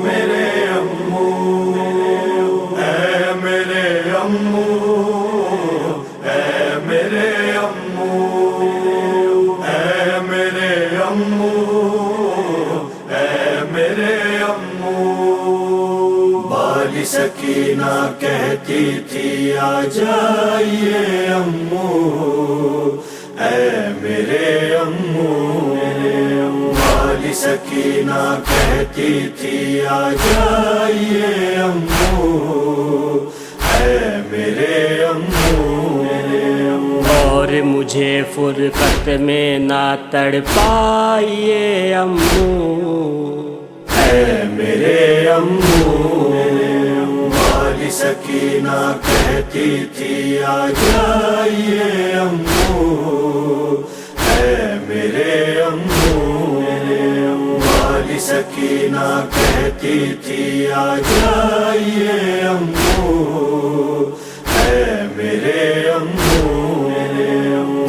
میرے امو، اے میرے امو، اے میرے امو، اے میرے امو، اے میرے امو۔ بالی سکینہ کہتی تھی آ جائیے امو، اے میرے امو۔ بالی سکینہ کہتی تھی آ جائیے امو، اے میرے امو۔ اور مجھے فرقت میں نہ تڑپائیے امو، اے میرے امو۔ بالی سکینہ کہتی تھی آ جائیے امو، اے میرے امو۔ بالی سکینہ کہتی تھی آ جائیے امو، اے میرے امو۔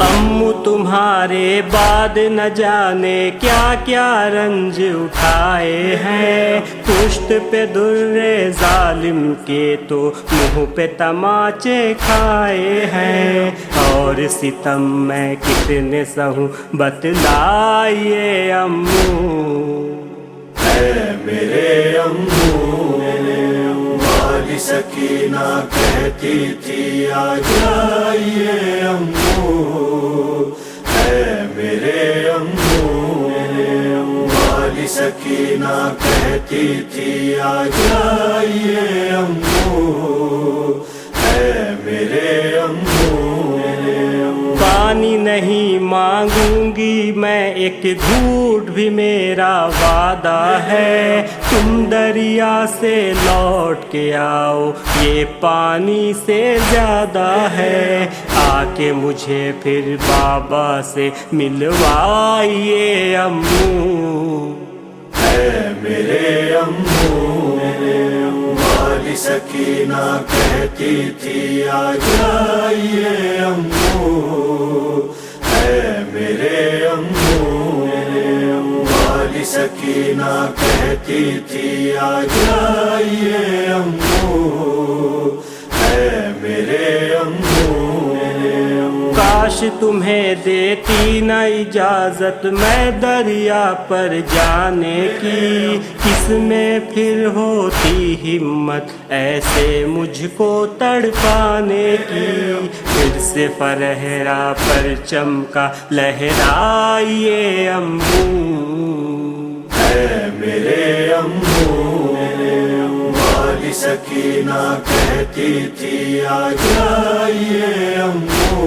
امو تمہارے بعد نہ جانے کیا کیا رنج اٹھائے ہیں، پشت پہ در ظالم کے تو منہ پہ تماچے کھائے ہیں، اور ستم میں کتنے سہوں بتلائیے امو، اے میرے امو۔ بالی سکینہ کہتی تھی آ جائیے امو، اے میرے امو۔ بالی سکینہ کہتی تھی آ جائیے امو، اے میرے امو۔ پانی نہیں مانگوں گی میں ایک گھونٹ بھی میرا وعدہ ہے، تم دریا سے لوٹ کے آؤ یہ پانی سے زیادہ ہے، آ کے مجھے پھر بابا سے ملوائیے امو، اے میرے امو۔ بالی سکینہ کہتی تھی آ جائیے امو، اے میرے امو۔ بالی سکینہ کہتی تھی آ جائیے امو، اے میرے امو۔ کاش تمہیں دیتی نہ اجازت میں دریا پر جانے کی، کس میں پھر ہوتی ہمت ایسے مجھ کو تڑپانے کی، پھر سے فرحرا پرچم کا لہرائیے امو، اے میرے امو۔ بالی سکینہ کہتی تھی آ جائیے امو،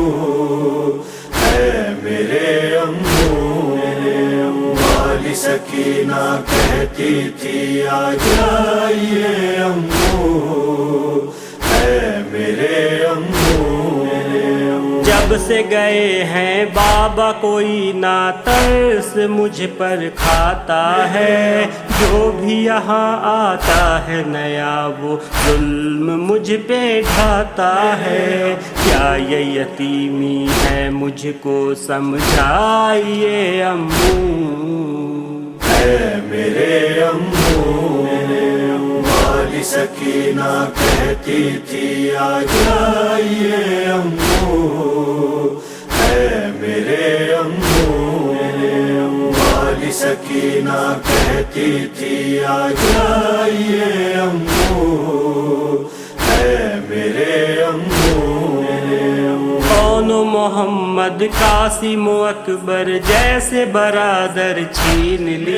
اے میرے امو۔ بالی سکینہ کہتی تھی آ جائیے امو، اے میرے امو۔ جب سے گئے ہیں بابا کوئی نہ ترس مجھ پر کھاتا ہے، جو بھی یہاں آتا ہے نیا وہ ظلم مجھ پہ ڈھاتا ہے، کیا یہ یتیمی ہے مجھ کو سمجھائیے امو، اے میرے امو۔ بالی سکینہ کہتی تھی آ جائیے امو، اے میرے امو۔ بالی سکینہ کہتی تھی آ جائیے امو، اے میرے امو۔ کون محمد قاسم و اکبر جیسے برادر چھین لی